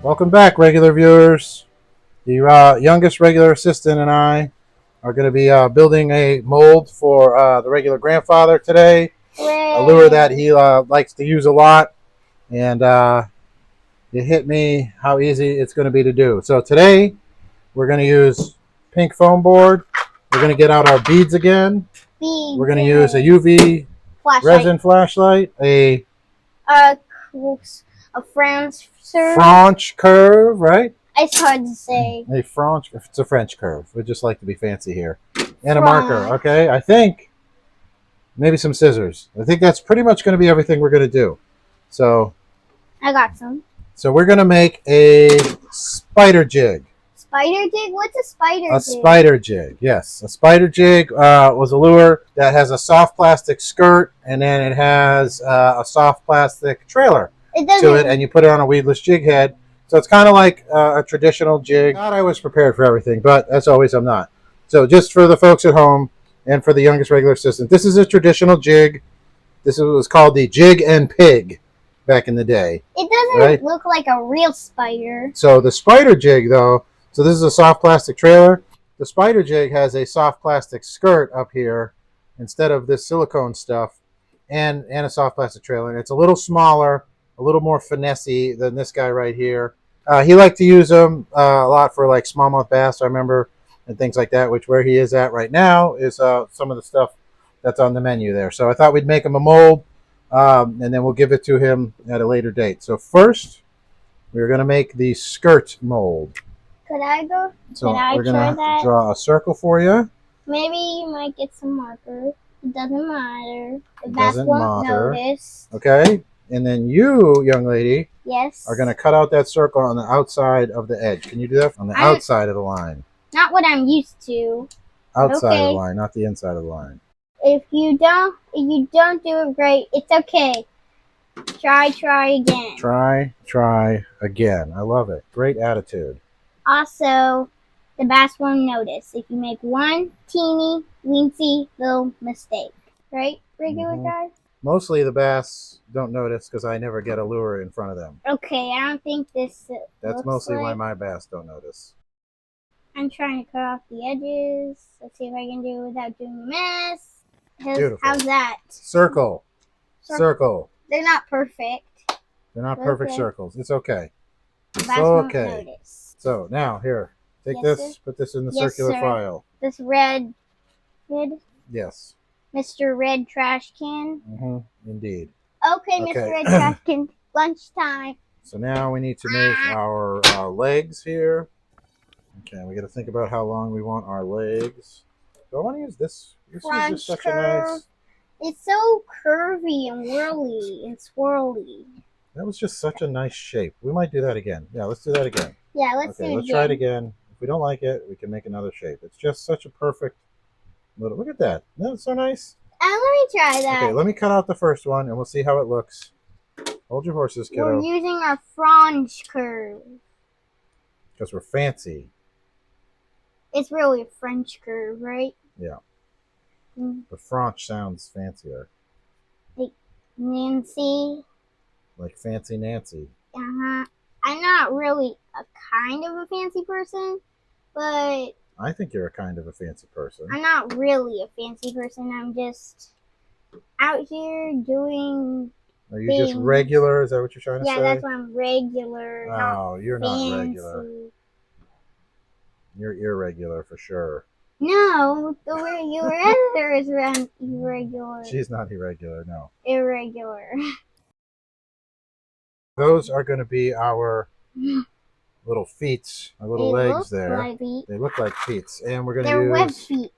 Welcome back, regular viewers. The youngest regular assistant and I are going to be building a mold for the regular grandfather today. Yay. A lure that he likes to use a lot. And it hit me how easy it's going to be to do. So today we're going to use pink foam board. We're going to get out our beads again. We're going to use a UV resin flashlight, a French curve, right? It's hard to say. It's a French curve. We just like to be fancy here. And a marker, okay? I think maybe some scissors. I think that's pretty much going to be everything we're going to do. So I got some. So we're going to make a spider jig. Spider jig? What's a spider jig? A spider jig, yes. A spider jig was a lure that has a soft plastic skirt, and then it has a soft plastic trailer to it, and you put it on a weedless jig head. So it's kind of like a traditional jig. Not I was prepared for everything, but as always, I'm not. So just for the folks at home and for the youngest regular assistant, this is a traditional jig. This was called the Jig and Pig back in the day. It doesn't look like a real spider. So the spider jig, though, so this is a soft plastic trailer. The spider jig has a soft plastic skirt up here instead of this silicone stuff, and a soft plastic trailer. And it's a little smaller, a little more finessey than this guy right here. He liked to use them a lot for like smallmouth bass, I remember, and things like that, which where he is at right now is some of the stuff that's on the menu there. So I thought we'd make him a mold, and then we'll give it to him at a later date. So first, we're going to make the skirt mold. Could I go? So we're going to draw a circle for you. Maybe you might get some markers. It doesn't matter. The bass won't notice. Okay. And then you, young lady, yes, are going to cut out that circle on the outside of the edge. Can you do that? On the outside of the line. Not what I'm used to. Outside of the line, not the inside of the line. If you don't do it great, it's okay. Try again. Try again. I love it. Great attitude. Also, the bass won't notice if you make one teeny weensy little mistake. Right, regular guys? Mostly the bass don't notice because I never get a lure in front of them. Okay, I don't think this That's mostly why my bass don't notice. I'm trying to cut off the edges. Let's see if I can do it without doing a mess. Beautiful. How's that? Circle. They're not perfect. They're not perfect circles. It's okay. It's okay. Notice. So now here, take this, put this in the circular file. This red. Yes. Mr. Red Trash Can. Indeed. Okay, Mr. Red Trash Can. Lunchtime. So now we need to make our legs here. Okay, we got to think about how long we want our legs. Do I want to use this? This is just such a nice. It's so curvy and whirly and swirly. That was just such a nice shape. We might do that again. Yeah, let's do that again. Yeah, let's do it again. Let's try it again. If we don't like it, we can make another shape. It's just such a perfect little. Look at that. Isn't that so nice? Let me try that. Okay, let me cut out the first one, and we'll see how it looks. Hold your horses, kiddo. We're using our French curve. Because we're fancy. It's really a French curve, right? Yeah. The French sounds fancier. Like Nancy. Like Fancy Nancy. I'm not really a kind of a fancy person, but I think you're a kind of a fancy person. I'm not really a fancy person. I'm just out here doing. Are you just regular? Is that what you're trying to say? Yeah, that's why I'm regular. Oh, you're not regular. You're irregular for sure. No, the regular is irregular. She's not irregular, no. Irregular. Those are going to be our little feet, our little legs there. They look like feet. And we're going to use web feet.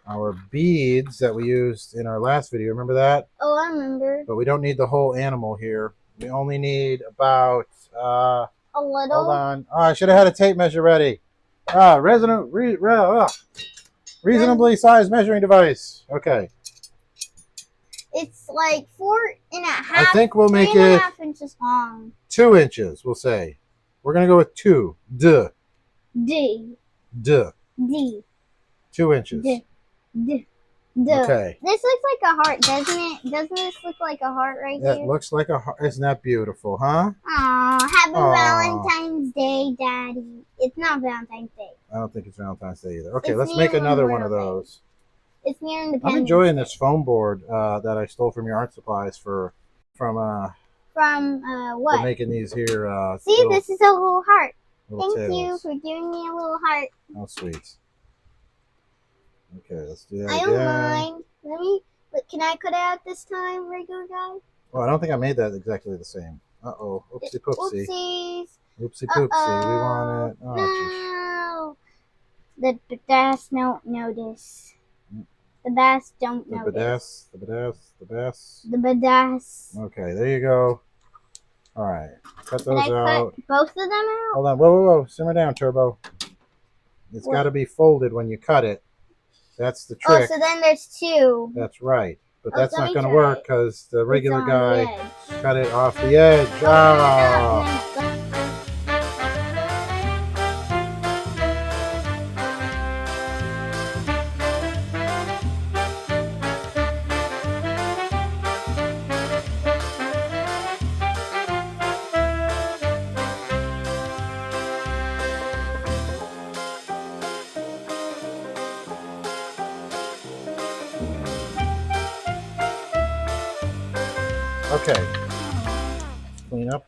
Our beads that we used in our last video. Remember that? Oh, I remember. But we don't need the whole animal here. We only need about a little. Hold on. Oh, I should have had a tape measure ready. Reasonably sized measuring device. Okay. It's like 4.5. I think we'll make it 3.5 inches long. 2 inches, we'll say. We're going to go with 2. D. 2 inches. Dude, Okay. this looks like a heart, doesn't it? Doesn't this look like a heart right That here? looks like a heart. Isn't that beautiful, huh? Aw, happy Aw. Valentine's Day, Daddy. It's not Valentine's Day. I don't think it's Valentine's Day either. Okay, It's let's near make another one of Memorial Day. those. It's near Independence I'm enjoying Day. this foam board that I stole from your art supplies from From for what? making these here. See, this is a little heart. Little Thank you tails. for giving me a little heart. How sweet. Okay, let's do that I again. don't mind. Let me. But can I cut it out this time, regular guy? Well, I don't think I made that exactly the same. Uh-oh. Oopsie poopsie. Oopsies. Oopsie poopsie. We want it. Oh, no. The bass don't notice. The bass don't the notice. badass. The badass. The bass. The badass. Okay, there you go. All right. Cut Did those I out. cut both of them out? Hold on. Whoa, whoa, whoa. Simmer down, Turbo. It's got to be folded when you cut it. That's the trick. Oh, so then there's two. That's right. But Oh, that's let not me going to try work it. because the regular It's on the guy edge. cut it off the edge. Oh, Oh. Okay. Clean up.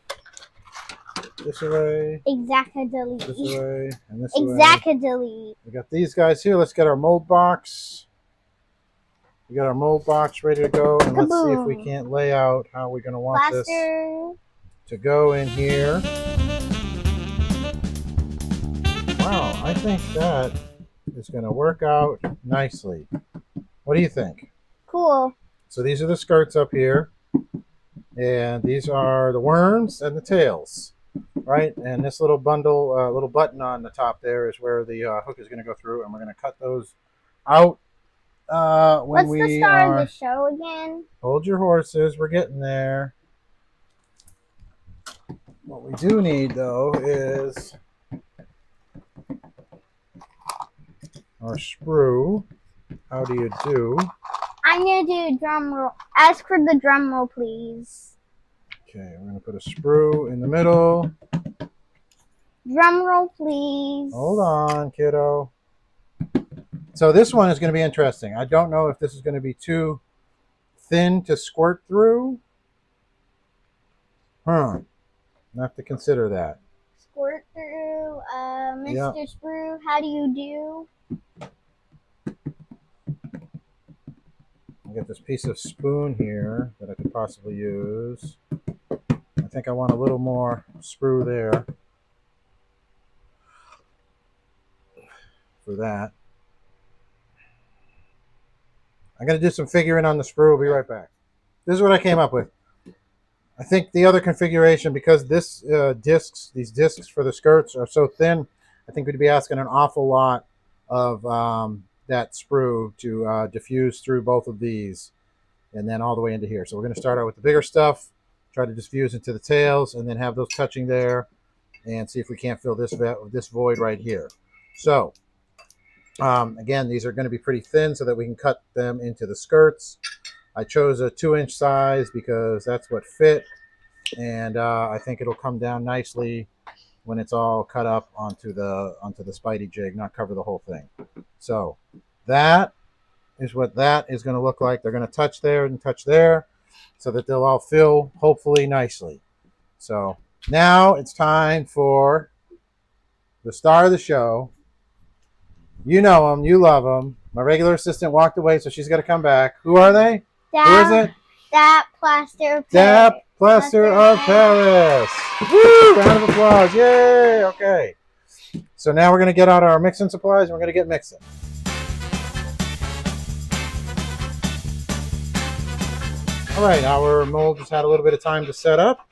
This way. Exactly. This way. And this way. Exactly. We got these guys here. Let's get our mold box. We got our mold box ready to go. And let's see if we Kaboom. can't lay out how we're going to want this Plaster. to go in here. Wow, I think that is going to work out nicely. What do you think? Cool. So these are the skirts up here. And these are the worms and the tails. Right? And this little bundle, little button on the top there is where the hook is going to go through. And we're going to cut those out when What's we the star of the show again? Hold your horses. We're getting there. What we do need, though, is our sprue. How do you do? I'm going to do drum roll. Ask for the drum roll, please. Okay, we're going to put a sprue in the middle. Drum roll, please. Hold on, kiddo. So this one is going to be interesting. I don't know if this is going to be too thin to squirt through. I have to consider that. Squirt through, Mr. Yeah. Sprue, how do you do? I got this piece of spoon here that I could possibly use. I think I want a little more sprue there for that. I'm going to do some figuring on the sprue. I'll be right back. This is what I came up with. I think the other configuration, because these discs for the skirts are so thin, I think we'd be asking an awful lot of that sprue to diffuse through both of these and then all the way into here. So we're going to start out with the bigger stuff, try to diffuse into the tails, and then have those touching there and see if we can't fill this void right here. So again, these are going to be pretty thin so that we can cut them into the skirts. I chose a 2-inch size because that's what fit, and I think it'll come down nicely when it's all cut up onto the Spidey jig, not cover the whole thing. So that is what that is going to look like. They're going to touch there and touch there so that they'll all fill hopefully nicely. So now it's time for the star of the show. You know them, you love them. My regular assistant walked away, so she's got to come back. Who are they? Who is it? That Plaster of That Paris. Plaster of Paris. Woo! Round of applause. Yay! Okay. So now we're going to get out our mixing supplies and we're going to get mixing. All right, our mold just had a little bit of time to set up.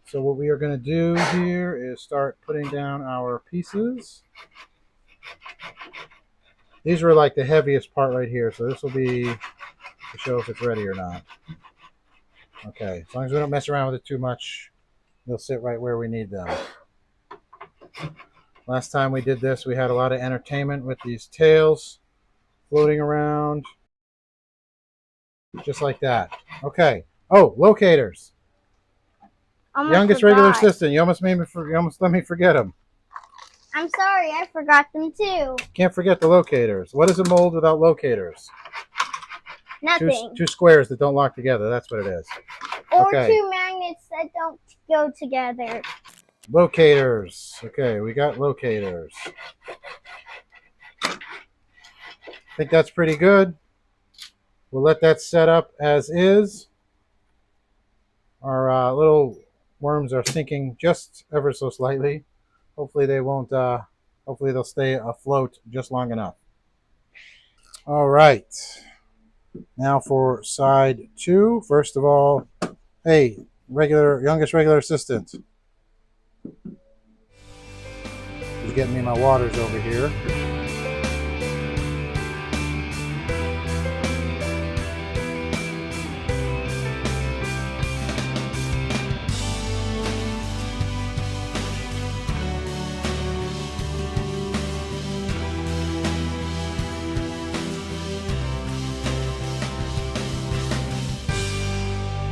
So what we are going to do here is start putting down our pieces. These were like the heaviest part right here, so this will be to show if it's ready or not. Okay, as long as we don't mess around with it too much, they'll sit right where we need them. Last time we did this, we had a lot of entertainment with these tails floating around. just like that. Okay. Oh, locators. Almost Youngest forgot. regular assistant. You almost let me forget them. I'm sorry, I forgot them too. Can't forget the locators. What is a mold without locators? Nothing. Two squares that don't lock together. That's what it is. Or Okay. two magnets that don't go together. Locators. Okay, we got locators. I think that's pretty good. We'll let that set up as is. Our little worms are sinking just ever so slightly. Hopefully they won't. Hopefully they'll stay afloat just long enough. All right. Now for side 2. First of all, hey, youngest regular assistant. He's getting me my waters over here.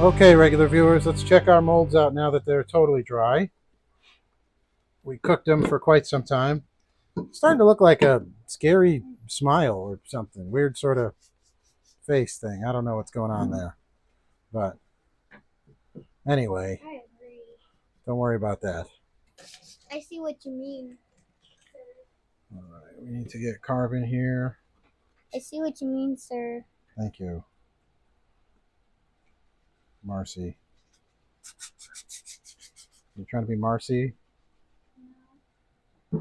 Okay, regular viewers, let's check our molds out now that they're totally dry. We cooked them for quite some time. It's starting to look like a scary smile or something. Weird sort of face thing. I don't know what's going on there. But anyway, I agree. don't worry about that. I see what you mean. All right, we need to get carving here. I see what you mean, sir. Thank you, Marcy. You trying to be Marcy? I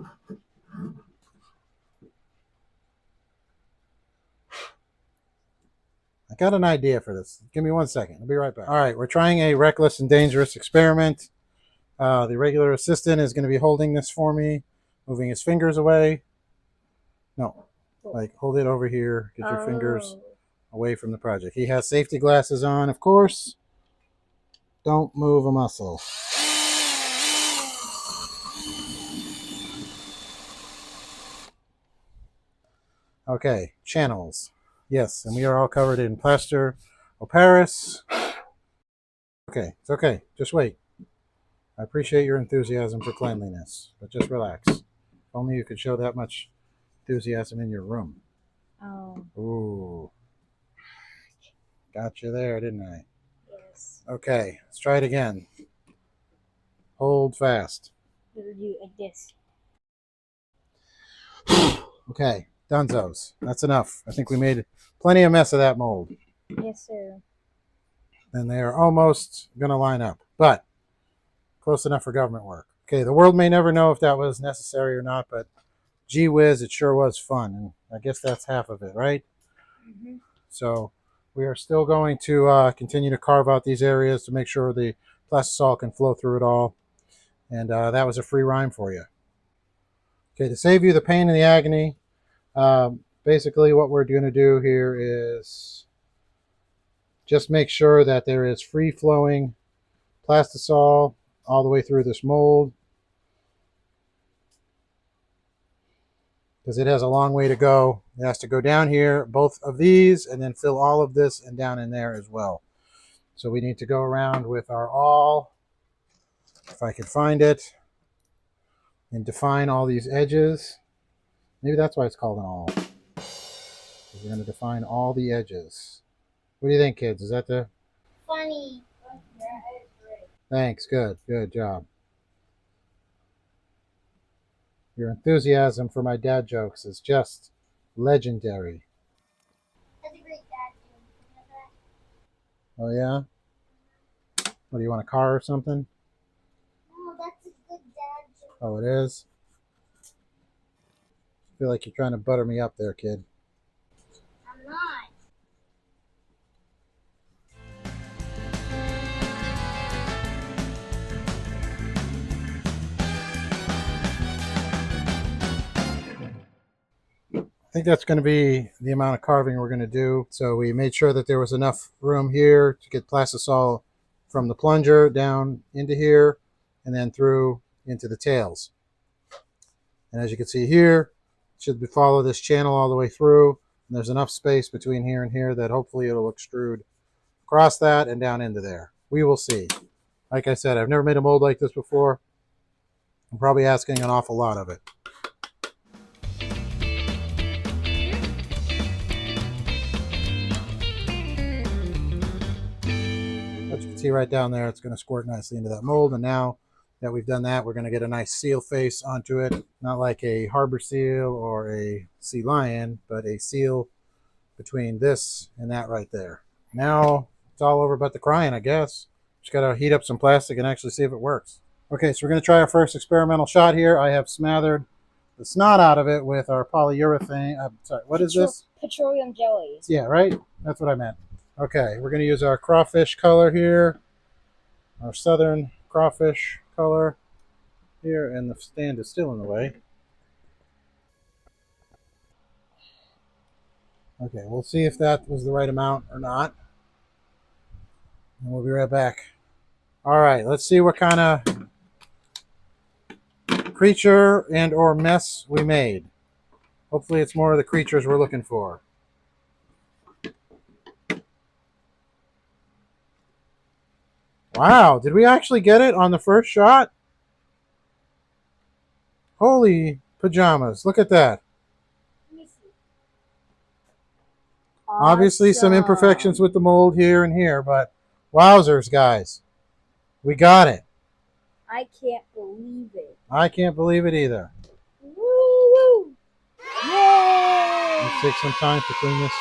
got an idea for this. Give me 1 second. I'll be right back. All right, we're trying a reckless and dangerous experiment. The regular assistant is going to be holding this for me, moving his fingers away. No, like hold it over here. Get your fingers away from the project. He has safety glasses on, of course. Don't move a muscle. Okay, channels. Yes, and we are all covered in plaster Paris. Okay, it's okay. Just wait. I appreciate your enthusiasm for cleanliness, but just relax. If only you could show that much enthusiasm in your room. Oh. Ooh. Got you there, didn't I? Yes. Okay, let's try it again. Hold fast. We'll do like this. Okay, dunzos. That's enough. I think we made plenty of mess of that mold. Yes, sir. And they are almost going to line up, but close enough for government work. Okay, the world may never know if that was necessary or not, but gee whiz, it sure was fun. And I guess that's half of it, right? Mm-hmm. So we are still going to continue to carve out these areas to make sure the plastisol can flow through it all. And that was a free rhyme for you. Okay, to save you the pain and the agony, basically what we're going to do here is just make sure that there is free-flowing plastisol all the way through this mold, because it has a long way to go. It has to go down here, both of these, and then fill all of this and down in there as well. So we need to go around with our awl, if I can find it, and define all these edges. Maybe that's why it's called an awl. We're going to define all the edges. What do you think, kids? Is that the... Funny. Thanks. Good. Good job. Your enthusiasm for my dad jokes is just legendary. That's a great dad joke. Oh, yeah? What, do you want a car or something? No, that's a good dad joke. Oh, it is? I feel like you're trying to butter me up there, kid. I'm not. I think that's going to be the amount of carving we're going to do. So we made sure that there was enough room here to get plastisol from the plunger down into here and then through into the tails. And as you can see here, it should follow this channel all the way through. And there's enough space between here and here that hopefully it'll extrude across that and down into there. We will see. Like I said, I've never made a mold like this before. I'm probably asking an awful lot of it. As you can see right down there, it's going to squirt nicely into that mold. And now that we've done that, we're going to get a nice seal face onto it. Not like a harbor seal or a sea lion, but a seal between this and that right there. Now it's all over but the crying, I guess. Just got to heat up some plastic and actually see if it works. Okay, so we're going to try our first experimental shot here. I have smothered the snot out of it with our polyurethane. Sorry, what is this? Petroleum jelly. Yeah, right? That's what I meant. Okay, we're going to use our crawfish color here. Our southern crawfish color here, and the stand is still in the way. Okay, we'll see if that was the right amount or not. And we'll be right back. All right, let's see what kind of creature and or mess we made. Hopefully it's more of the creatures we're looking for. Wow, did we actually get it on the first shot? Holy pajamas, look at that. Awesome. Obviously some imperfections with the mold here and here, but wowzers, guys. We got it. I can't believe it. I can't believe it either. Woo! Yay! Let's take some time to clean this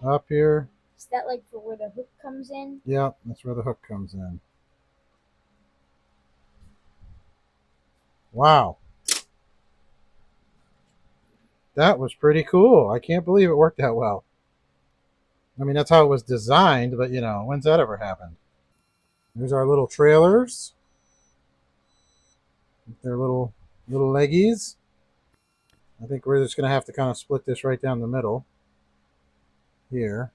up here. Is that like for where the hook comes in? Yep, that's where the hook comes in. Wow. That was pretty cool. I can't believe it worked out well. I mean, that's how it was designed, but you know, when's that ever happened? There's our little trailers. Their little leggies. I think we're just going to have to kind of split this right down the middle here.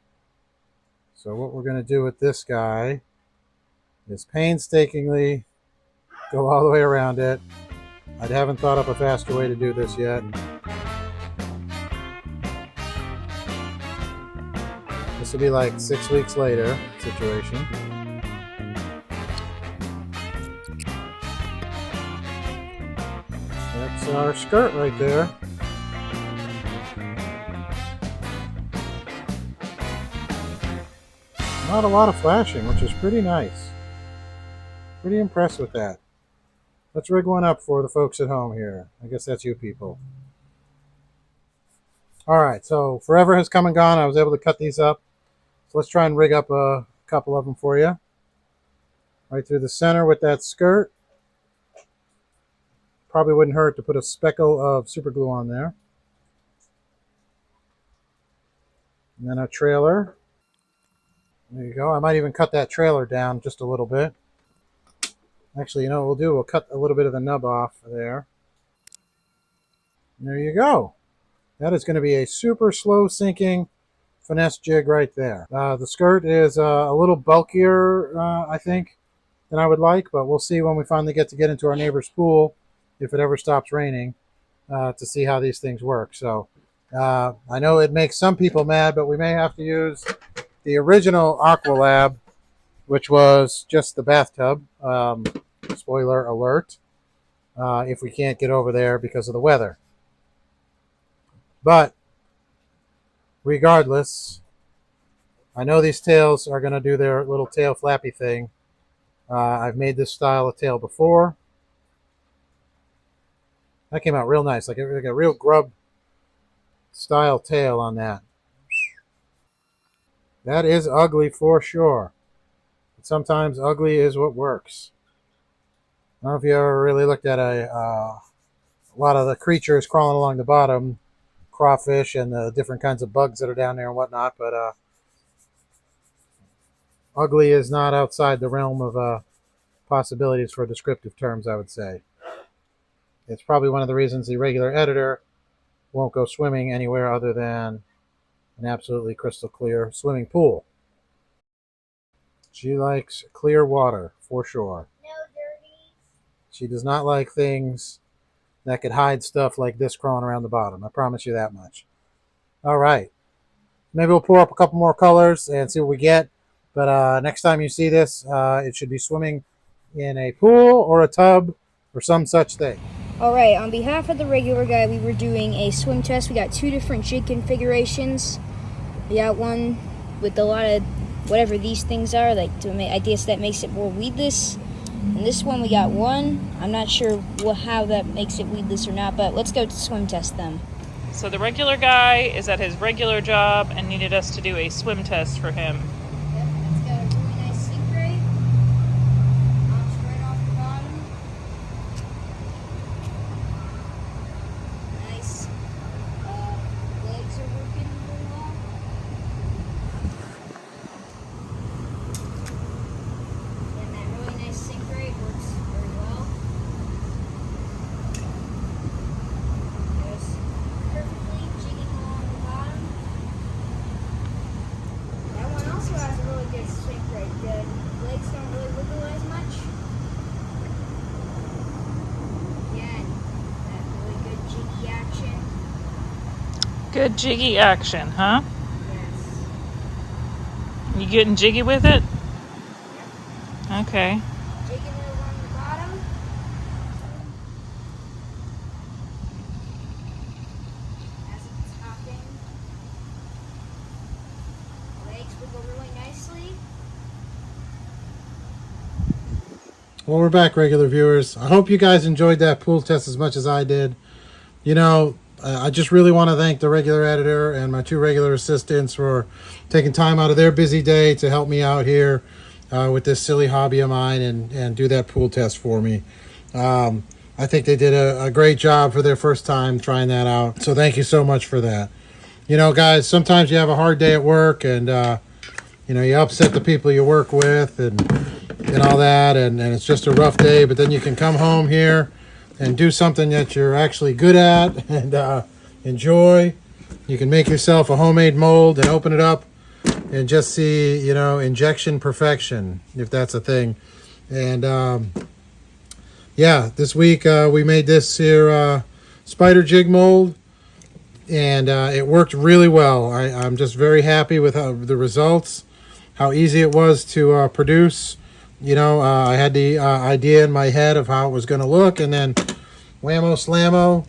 So what we're going to do with this guy is painstakingly go all the way around it. I haven't thought up a faster way to do this yet. This will be like 6 weeks later situation. That's our skirt right there. Not a lot of flashing, which is pretty nice. Pretty impressed with that. Let's rig one up for the folks at home here. I guess that's you people. Alright, so forever has come and gone. I was able to cut these up. So let's try and rig up a couple of them for you. Right through the center with that skirt. Probably wouldn't hurt to put a speckle of super glue on there. And then a trailer. There you go. I might even cut that trailer down just a little bit. Actually, you know what we'll do? We'll cut a little bit of the nub off there. And there you go. That is going to be a super slow sinking finesse jig right there. The skirt is a little bulkier, I think, than I would like, but we'll see when we finally get into our neighbor's pool, if it ever stops raining, to see how these things work. So I know it makes some people mad, but we may have to use the original Aqualab, which was just the bathtub. Spoiler alert, if we can't get over there because of the weather. But regardless, I know these tails are going to do their little tail flappy thing. I've made this style of tail before. That came out real nice, like a real grub style tail on that. That is ugly for sure. But sometimes ugly is what works. I don't know if you ever really looked at a lot of the creatures crawling along the bottom, crawfish and the different kinds of bugs that are down there and whatnot, but ugly is not outside the realm of possibilities for descriptive terms, I would say. It's probably one of the reasons the regular editor won't go swimming anywhere other than an absolutely crystal clear swimming pool. She likes clear water, for sure. No dirty. She does not like things that could hide stuff like this crawling around the bottom. I promise you that much. All right. Maybe we'll pour up a couple more colors and see what we get. But next time you see this, it should be swimming in a pool or a tub or some such thing. Alright, on behalf of the regular guy, we were doing a swim test. We got 2 different jig configurations. We got one with a lot of whatever these things are, like I guess that makes it more weedless. And this one we got one. I'm not sure how that makes it weedless or not, but let's go to swim test them. So the regular guy is at his regular job and needed us to do a swim test for him. Yep, it's got a really nice sink grate. Pops right off the bottom. Nice. Legs are working really well. And that really nice sink grate works very well. Goes perfectly jigging along the bottom. That one also has a really good sink grate. The legs don't really wiggle as much. Again, that really good jiggy action. Good jiggy action, huh? Yes. You getting jiggy with it? Yep. Okay. Jigging it along the bottom. As it's hopping. Legs wiggle really nicely. Well, we're back, regular viewers. I hope you guys enjoyed that pool test as much as I did. You know, I just really want to thank the regular editor and my 2 regular assistants for taking time out of their busy day to help me out here with this silly hobby of mine and do that pool test for me. I think they did a great job for their first time trying that out. So thank you so much for that. You know, guys, sometimes you have a hard day at work and, you know, you upset the people you work with and all that, and it's just a rough day, but then you can come home here and do something that you're actually good at and enjoy. You can make yourself a homemade mold and open it up and just see, you know, injection perfection, if that's a thing. And yeah, this week we made this here spider jig mold, and it worked really well. I'm just very happy with the results, how easy it was to produce. You know, I had the idea in my head of how it was going to look, and then whammo slammo,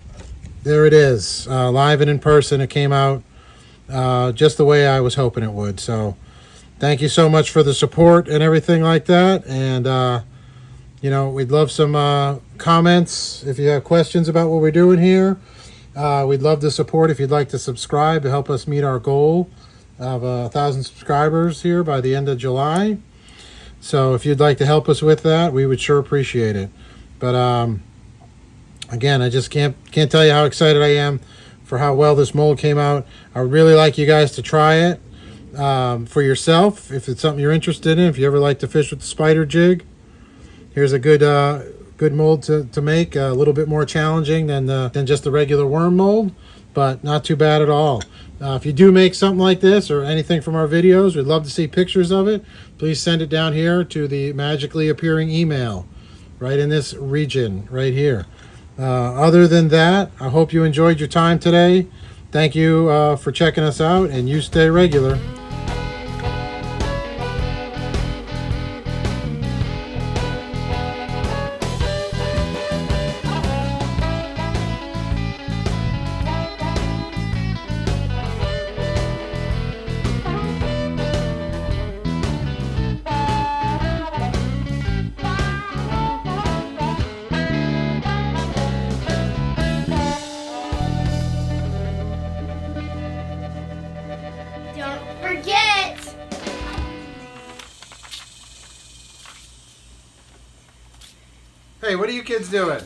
there it is. Live and in person, it came out just the way I was hoping it would. So thank you so much for the support and everything like that. And, you know, we'd love some comments if you have questions about what we're doing here. We'd love the support if you'd like to subscribe to help us meet our goal of 1,000 subscribers here by the end of July. So if you'd like to help us with that, we would sure appreciate it. But again, I just can't tell you how excited I am for how well this mold came out. I would really like you guys to try it for yourself if it's something you're interested in. If you ever like to fish with the spider jig, here's a good mold to make. A little bit more challenging than just the regular worm mold, but not too bad at all. If you do make something like this or anything from our videos, we'd love to see pictures of it. Please send it down here to the magically appearing email right in this region right here. Other than that, I hope you enjoyed your time today. Thank you for checking us out, and you stay regular. Don't forget. Hey, what are you kids doing?